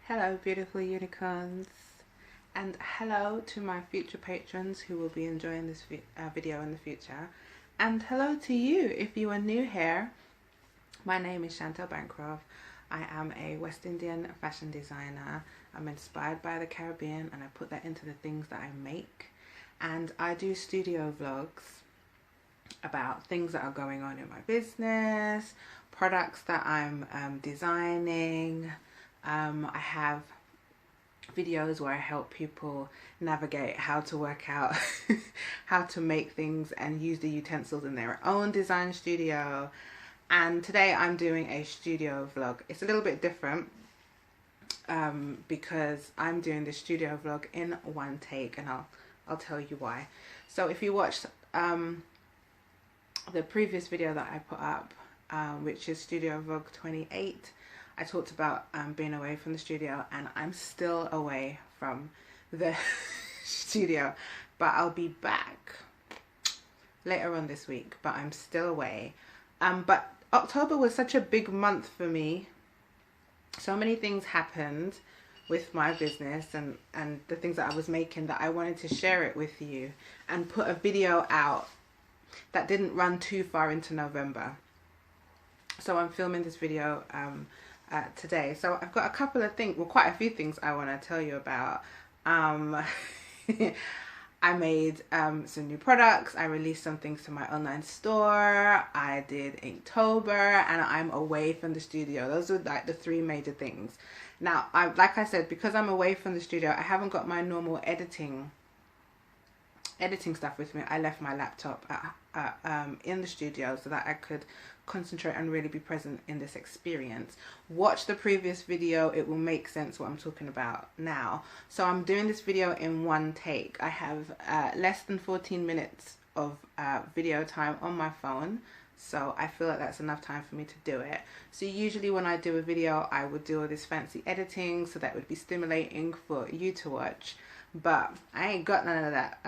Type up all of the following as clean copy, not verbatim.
Hello beautiful unicorns, and hello to my future patrons who will be enjoying this video in the future, and hello to you if you are new here. My name is Chantal Bancroft. I am a West Indian fashion designer. I'm inspired by the Caribbean and I put that into the things that I make, and I do studio vlogs about things that are going on in my business, products that I'm designing. I have videos where I help people navigate how to work out how to make things and use the utensils in their own design studio. And today I'm doing a studio vlog. It's a little bit different because I'm doing the studio vlog in one take, and I'll tell you why. So if you watched the previous video that I put up, which is studio vlog 28, I talked about being away from the studio, and I'm still away from the studio, but I'll be back later on this week, but I'm still away. But October was such a big month for me. So many things happened with my business and the things that I was making that I wanted to share it with you and put a video out that didn't run too far into November. So I'm filming this video today. So I've got a couple of things, well, quite a few things I want to tell you about. I made some new products. I released some things to my online store. I did Inktober, and I'm away from the studio. Those are like the three major things. Now, like I said, because I'm away from the studio, I haven't got my normal editing stuff with me. I left my laptop in the studio so that I could concentrate and really be present in this experience. Watch the previous video, it will make sense what I'm talking about now. So I'm doing this video in one take. I have less than 14 minutes of video time on my phone, so I feel like that's enough time for me to do it. So usually when I do a video, I would do all this fancy editing, so that would be stimulating for you to watch, but I ain't got none of that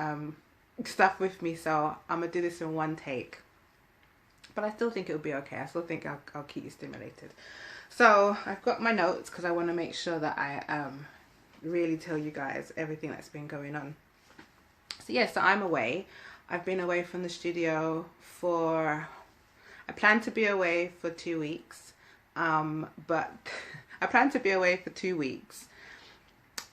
stuff with me, so I'm gonna do this in one take. But I still think it'll be okay. I still think I'll keep you stimulated. So I've got my notes because I want to make sure that I really tell you guys everything that's been going on. So yeah, so I'm away. I've been away from the studio for, I plan to be away for 2 weeks, but I plan to be away for 2 weeks,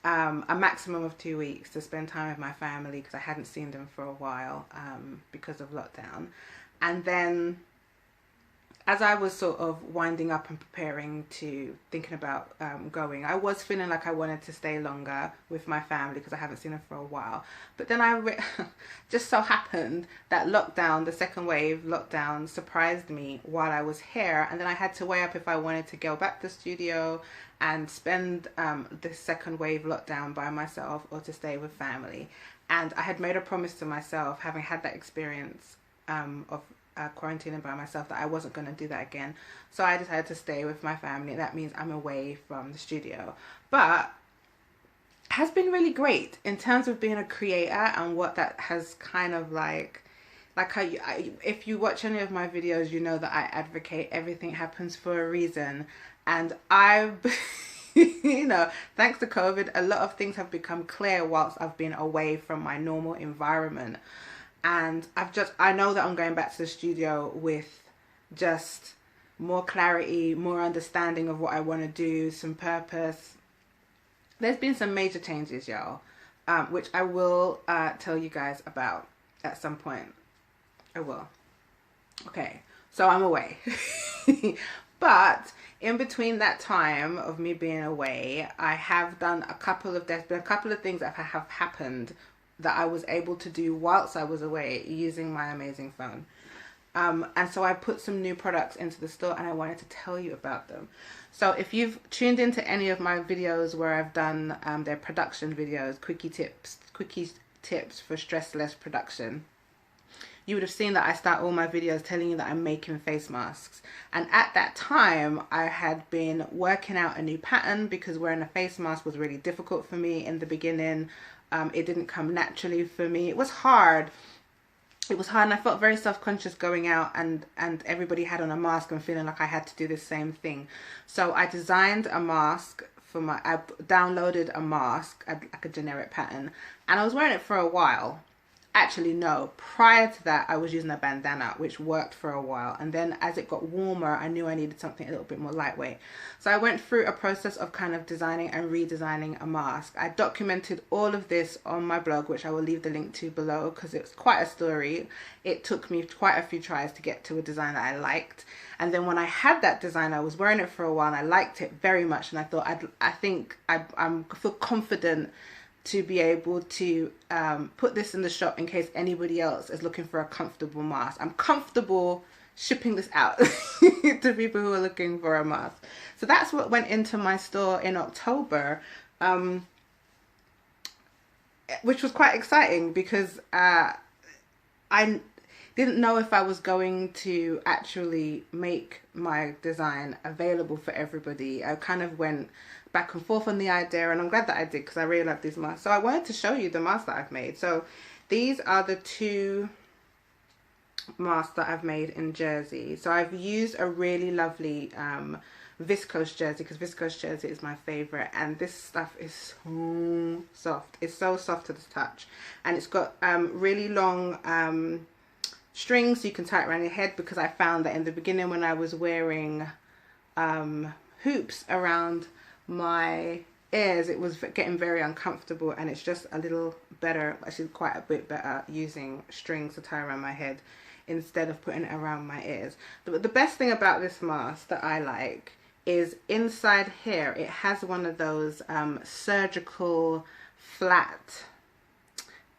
a maximum of 2 weeks, to spend time with my family because I hadn't seen them for a while because of lockdown. And then as I was sort of winding up and preparing to thinking about going, I was feeling like I wanted to stay longer with my family because I haven't seen them for a while. But then just so happened that lockdown, the second wave lockdown, surprised me while I was here, and then I had to weigh up if I wanted to go back to the studio and spend this second wave lockdown by myself or to stay with family. And I had made a promise to myself, having had that experience of quarantining by myself, that I wasn't going to do that again. So I decided to stay with my family. That means I'm away from the studio, but it has been really great in terms of being a creator and what that has kind of like if you watch any of my videos, you know that I advocate everything happens for a reason. And I've you know, thanks to COVID, a lot of things have become clear whilst I've been away from my normal environment. And I know that I'm going back to the studio with just more clarity, more understanding of what I want to do, some purpose. There's been some major changes, y'all, which I will tell you guys about at some point. I will. Okay, so I'm away. But in between that time of me being away, I have done a couple of things that have happened that I was able to do whilst I was away using my amazing phone. And so I put some new products into the store and I wanted to tell you about them. So if you've tuned into any of my videos where I've done their production videos, quickie tips for stressless production, you would have seen that I start all my videos telling you that I'm making face masks. And at that time, I had been working out a new pattern because wearing a face mask was really difficult for me in the beginning. It didn't come naturally for me. It was hard. And I felt very self-conscious going out and everybody had on a mask and feeling like I had to do the same thing. So I designed a mask for my, I downloaded a mask, like a generic pattern, and I was wearing it for a while. Actually, no, prior to that, I was using a bandana, which worked for a while. And then as it got warmer, I knew I needed something a little bit more lightweight. So I went through a process of kind of designing and redesigning a mask. I documented all of this on my blog, which I will leave the link to below, because it's quite a story. It took me quite a few tries to get to a design that I liked. And then when I had that design, I was wearing it for a while and I liked it very much. And I thought, I feel confident to be able to put this in the shop in case anybody else is looking for a comfortable mask. I'm comfortable shipping this out to people who are looking for a mask. So that's what went into my store in October, which was quite exciting because I didn't know if I was going to actually make my design available for everybody. I kind of went back and forth on the idea, and I'm glad that I did because I really love these masks. So I wanted to show you the masks that I've made. So these are the 2 masks that I've made in jersey. So I've used a really lovely viscose jersey, because viscose jersey is my favorite, and this stuff is so soft. It's so soft to the touch, and it's got really long strings so you can tie it around your head, because I found that in the beginning when I was wearing hoops around my ears, it was getting very uncomfortable, and it's just a little better, actually quite a bit better, using strings to tie around my head instead of putting it around my ears. The best thing about this mask that I like is inside here it has one of those surgical flat,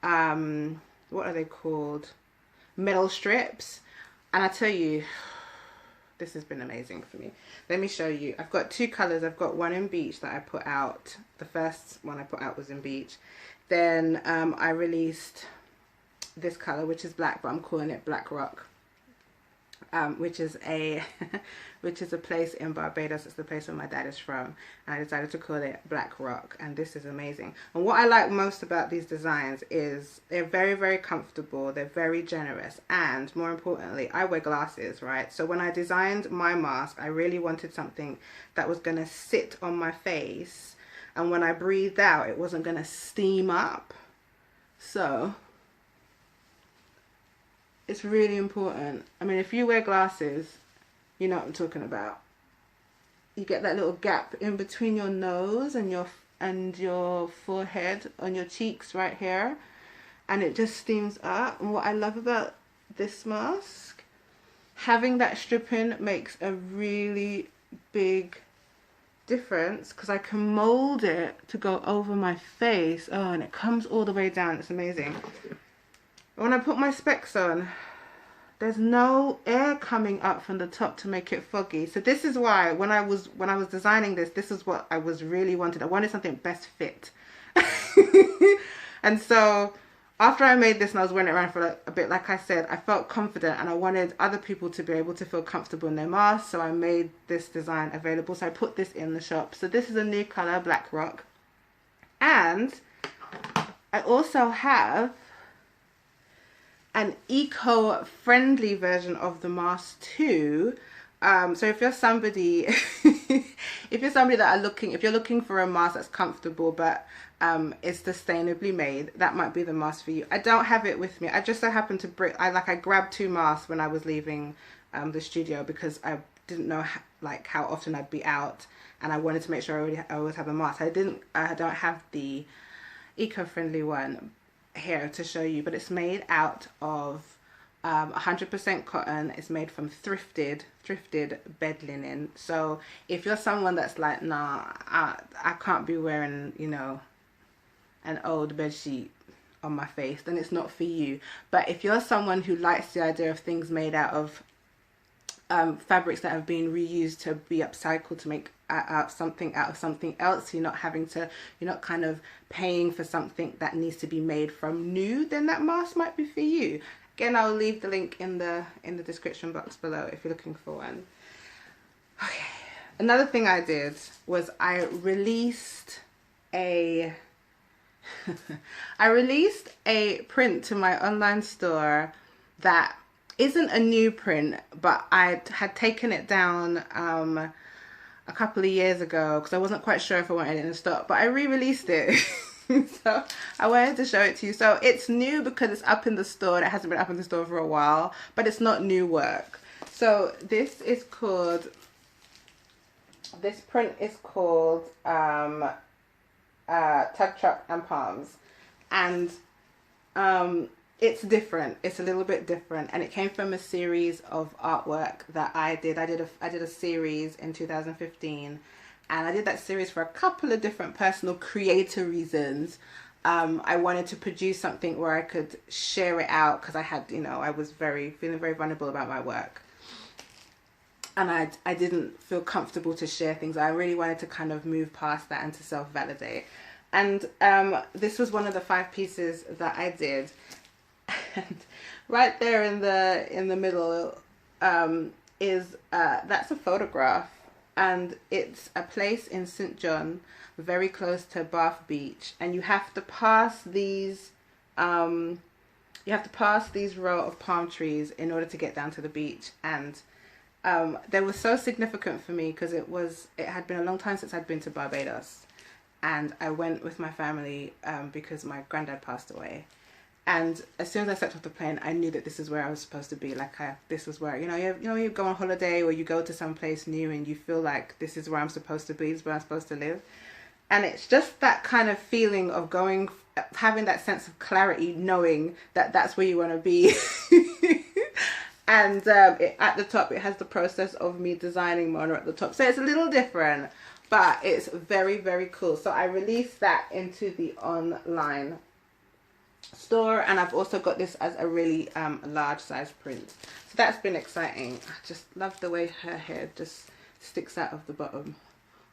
what are they called, metal strips. And I tell you, this has been amazing for me. Let me show you. I've got 2 colors. I've got one in beach that I put out. The first one I put out was in beach. Then I released this color, which is black, but I'm calling it Black Rock, which is a place in Barbados. It's the place where my dad is from, and I decided to call it Black Rock, and this is amazing. And what I like most about these designs is they're very, very comfortable, they're very generous, and more importantly, I wear glasses, right? So when I designed my mask, I really wanted something that was going to sit on my face, and when I breathed out, it wasn't going to steam up. So it's really important. I mean, if you wear glasses, you know what I'm talking about. You get that little gap in between your nose and your forehead, on your cheeks right here, and it just steams up. And what I love about this mask, having that stripping makes a really big difference, because I can mold it to go over my face. Oh, and it comes all the way down. It's amazing. When I put my specs on, there's no air coming up from the top to make it foggy. So this is why when I was designing this, this is what I was really wanted. I wanted something best fit. And so after I made this and I was wearing it around for a bit, like I said, I felt confident and I wanted other people to be able to feel comfortable in their masks. So I made this design available. So I put this in the shop. So this is a new color, Black Rock. And I also have an eco-friendly version of the mask too. So if you're somebody if you're looking for a mask that's comfortable but is sustainably made, that might be the mask for you. I don't have it with me. I just so happened to I grabbed 2 masks when I was leaving the studio, because I didn't know how often I'd be out, and I wanted to make sure I always have a mask. I don't have the eco-friendly one here to show you, but it's made out of 100% cotton. It's made from thrifted bed linen. So if you're someone that's like, nah, I can't be wearing, you know, an old bed sheet on my face, then it's not for you. But if you're someone who likes the idea of things made out of fabrics that have been reused to be upcycled to make something out of something else, you're not kind of paying for something that needs to be made from new, then that mask might be for you. Again, I'll leave the link in the description box below if you're looking for one. Okay, another thing I did was I released a print to my online store that isn't a new print, but I had taken it down a couple of years ago because I wasn't quite sure if I wanted it in stock, but I re-released it. So I wanted to show it to you. So it's new because it's up in the store. It hasn't been up in the store for a while, but it's not new work. So this is called, this print is called Tug Truck and Palms, and it's different. It's a little bit different, and it came from a series of artwork that I did. I did a series in 2015, and I did that series for a couple of different personal creator reasons. I wanted to produce something where I could share it out because I had, you know, I was feeling very vulnerable about my work, and I didn't feel comfortable to share things. I really wanted to kind of move past that and to self-validate. And this was one of the 5 pieces that I did. And right there in the middle is that's a photograph, and it's a place in St. John, very close to Bath Beach, and you have to pass these row of palm trees in order to get down to the beach. And they were so significant for me because it had been a long time since I'd been to Barbados, and I went with my family because my granddad passed away. And as soon as I stepped off the plane, I knew that this is where I was supposed to be. Like, this was where, you know, you go on holiday or you go to some place new and you feel like this is where I'm supposed to be, this is where I'm supposed to live. And it's just that kind of feeling of having that sense of clarity, knowing that that's where you want to be. And at the top, it has the process of me designing Mona at the top. So it's a little different, but it's very, very cool. So I released that into the online store, and I've also got this as a really large size print. So that's been exciting. I just love the way her hair just sticks out of the bottom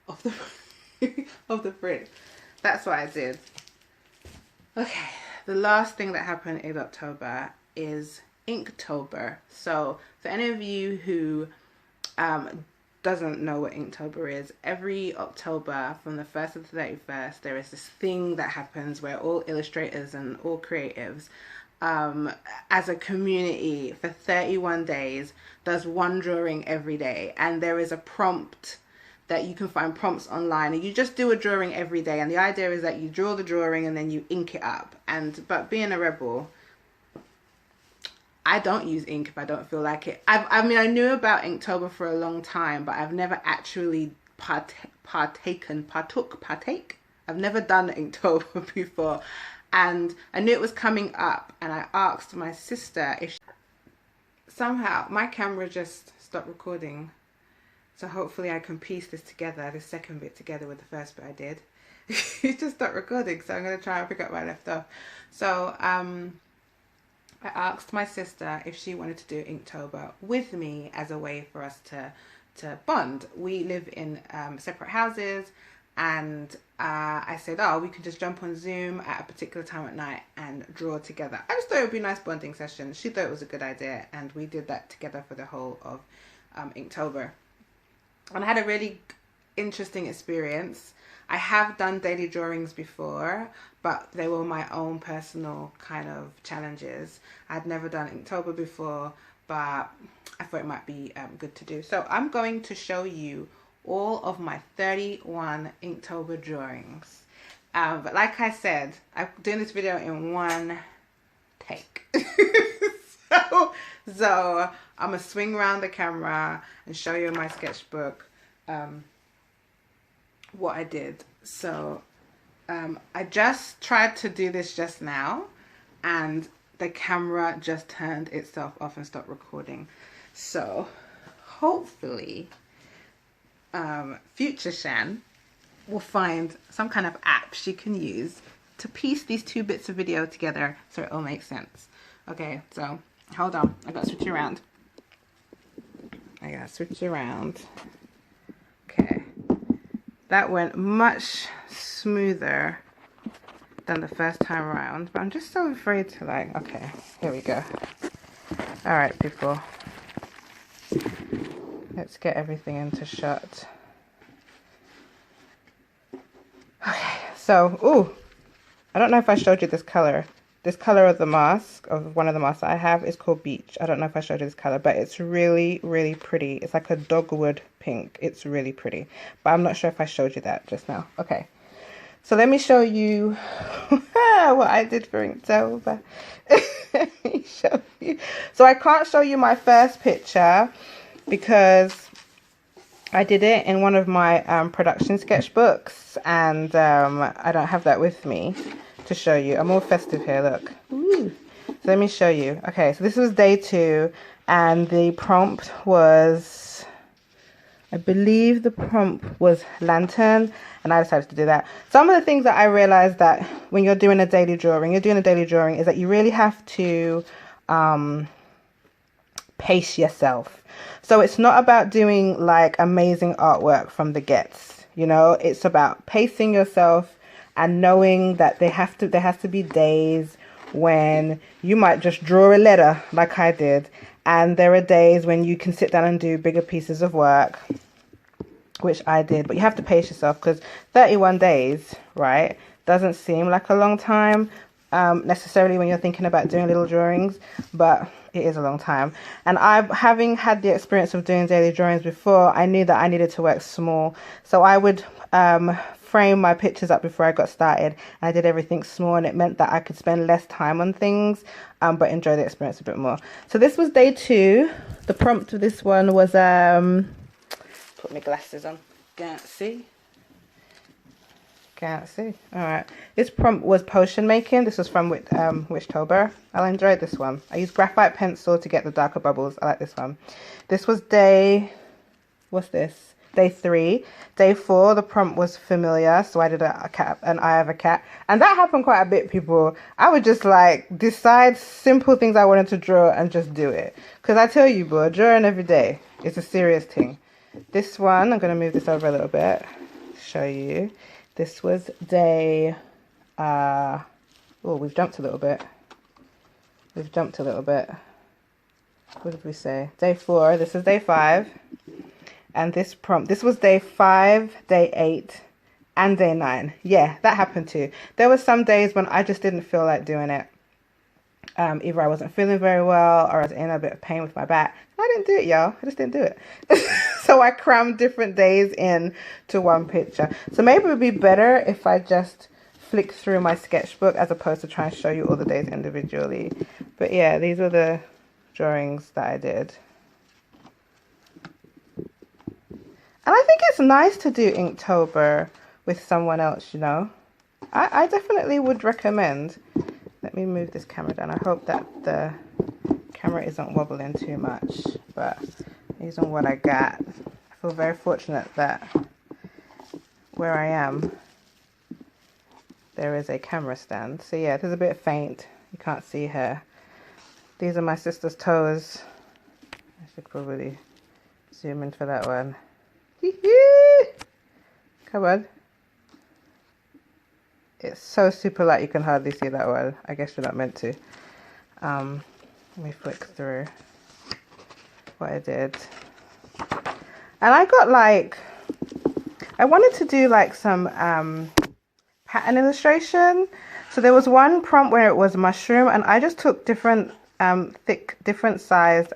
of the of the print. That's what I did. Okay, the last thing that happened in October is Inktober. So for any of you who doesn't know what Inktober is, every October from the 1st to the 31st, there is this thing that happens where all illustrators and all creatives as a community for 31 days does one drawing every day. And there is a prompt that you can find prompts online, and you just do a drawing every day. And the idea is that you draw the drawing and then you ink it up. But being a rebel, I don't use ink if I don't feel like it. I mean, I knew about Inktober for a long time, but I've never actually partake. I've never done Inktober before. And I knew it was coming up, and I asked my sister if somehow my camera just stopped recording. So hopefully I can piece this together, this second bit together with the first bit I did. It just stopped recording, so I'm going to try and pick up where I left off. So I asked my sister if she wanted to do Inktober with me as a way for us to bond. We live in separate houses, and I said, oh, we can just jump on Zoom at a particular time at night and draw together. I just thought it would be a nice bonding session. She thought it was a good idea, and we did that together for the whole of Inktober. And I had a really interesting experience. I have done daily drawings before, but they were my own personal kind of challenges. I'd never done Inktober before, but I thought it might be good to do. So I'm going to show you all of my 31 Inktober drawings. But like I said, I'm doing this video in one take. So I'm going to swing around the camera and show you in my sketchbook what I did. So I just tried to do this just now, and the camera just turned itself off and stopped recording. So hopefully future Shan will find some kind of app she can use to piece these 2 bits of video together so it all makes sense. Okay, so hold on, I gotta switch around. Okay, that went much smoother than the first time around, but I'm just so afraid to okay, here we go. All right, people, let's get everything into shot. Okay, so, ooh, I don't know if I showed you this color. This color of the mask, of one of the masks that I have, is called Beach. I don't know if I showed you this color, but it's really, really pretty. It's like a dogwood pink. It's really pretty, but I'm not sure if I showed you that just now. Okay, so let me show you what I did for Inktober. Let me show you. So I can't show you my first picture because I did it in one of my production sketchbooks, and I don't have that with me to show you. I'm all festive here, look. Woo. So let me show you. Okay, so this was day 2, and the prompt was, I believe the prompt was lantern, and I decided to do that. Some of the things that I realized that when you're doing a daily drawing, is that you really have to pace yourself. So it's not about doing like amazing artwork from the gets, you know. It's about pacing yourself and knowing that there has to be days when you might just draw a letter like I did, and there are days when you can sit down and do bigger pieces of work, which I did. But you have to pace yourself, because 31 days, right, doesn't seem like a long time necessarily when you're thinking about doing little drawings, but it is a long time. And having had the experience of doing daily drawings before, I knew that I needed to work small. So I would frame my pictures up before I got started. I did everything small, and it meant that I could spend less time on things, but enjoy the experience a bit more. So this was day 2. The prompt for this one was put my glasses on. Can't see. All right, this prompt was potion making. This was from Inktober. I enjoyed this one. I used graphite pencil to get the darker bubbles. I like this one. This was what's this? Day 3. Day 4, the prompt was familiar, so I did a cat, an eye of a cat, and that happened quite a bit, people. I would just like decide simple things I wanted to draw and just do it, because I tell you, bro, drawing every day is a serious thing. This one, I'm going to move this over a little bit, show you. This was day, oh, we've jumped a little bit. What did we say? Day 4, this is day 5. And this prompt, this was day 5, day 8, and day 9. Yeah, that happened too. There were some days when I just didn't feel like doing it. Either I wasn't feeling very well, or I was in a bit of pain with my back. I didn't do it, y'all. I just didn't do it. So I crammed different days in to one picture. So maybe it would be better if I just flick through my sketchbook as opposed to try and show you all the days individually. But yeah, these are the drawings that I did. And I think it's nice to do Inktober with someone else, you know. I definitely would recommend. Let me move this camera down. I hope that the camera isn't wobbling too much, but using what I got. I feel very fortunate that where I am, there is a camera stand. So yeah, it is a bit faint. You can't see her. These are my sister's toes. I should probably zoom in for that one. Come on. It's so super light you can hardly see that one. I guess you're not meant to. Let me flick through what I did. And I got like, I wanted to do like some pattern illustration. So there was one prompt where it was mushroom, and I just took different different sized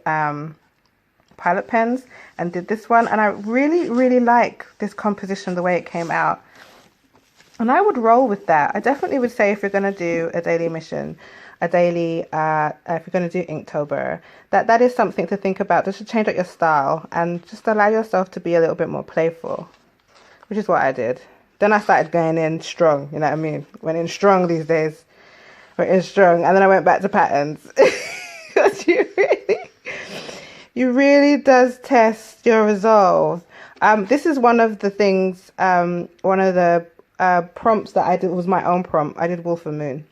pilot pens and did this one, and I really like this composition, the way it came out, and I would roll with that. I definitely would say, if you're going to do a daily mission, if you're going to do Inktober, that is something to think about, just to change up your style and just allow yourself to be a little bit more playful, which is what I did. Then I started going in strong, you know what I mean? Went in strong these days. Went in strong, and then I went back to patterns. Because you really does test your resolve. This is one of the things, one of the prompts that I did was my own prompt. I did Wolf and Moon.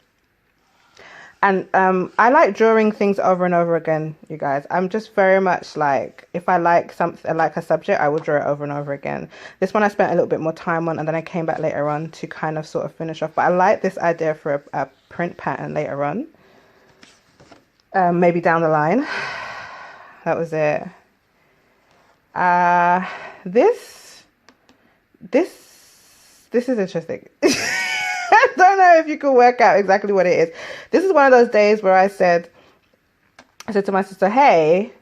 And I like drawing things over and over again, you guys. I'm just very much like, if I like something, like a subject, I will draw it over and over again. This one I spent a little bit more time on, and then I came back later on to kind of sort of finish off. But I like this idea for a print pattern later on. Maybe down the line. That was it. This is interesting. I don't know if you can work out exactly what it is. This is one of those days where I said to my sister, hey,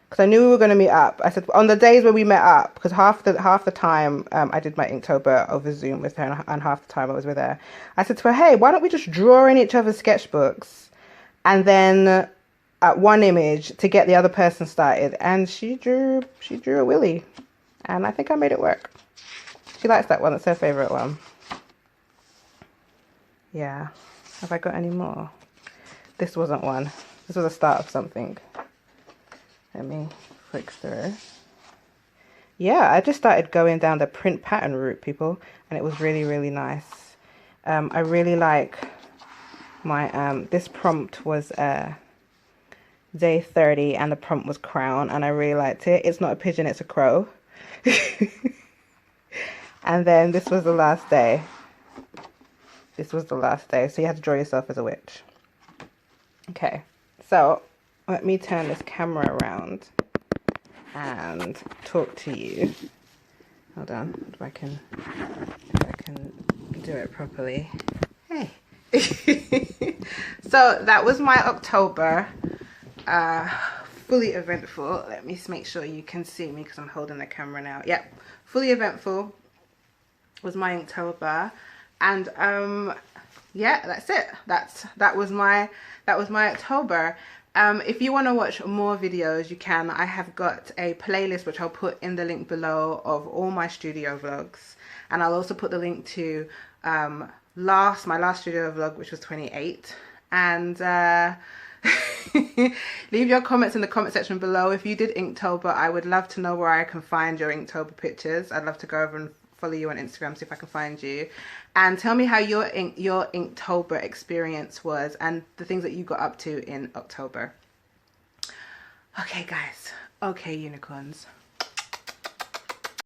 because I knew we were going to meet up. I said, on the days where we met up, because half the time I did my Inktober over Zoom with her, and half the time I was with her. I said to her, hey, why don't we just draw in each other's sketchbooks and then one image to get the other person started? And she drew a willy, and I think I made it work. She likes that one. That's her favorite one. Yeah. Have I got any more? This wasn't one. This was a start of something. Let me flick through. Yeah, I just started going down the print pattern route, people, and it was really, really nice. I really like my, this prompt was day 30, and the prompt was crown, and I really liked it. It's not a pigeon, it's a crow. And then this was the last day. This was the last day, so you had to draw yourself as a witch. Okay, so let me turn this camera around and talk to you. Hold on, if I can do it properly. Hey. So that was my October. Fully eventful. Let me make sure you can see me because I'm holding the camera now. Yep, fully eventful was my Inktober, and yeah, that's it. That was my October. If you want to watch more videos, you can. I have got a playlist which I'll put in the link below of all my studio vlogs, and I'll also put the link to my last studio vlog, which was 28. And leave your comments in the comment section below. If you did Inktober, I would love to know where I can find your Inktober pictures. I'd love to go over and follow you on Instagram, see if I can find you, and tell me how your Inktober experience was and the things that you got up to in October. Okay guys, okay unicorns,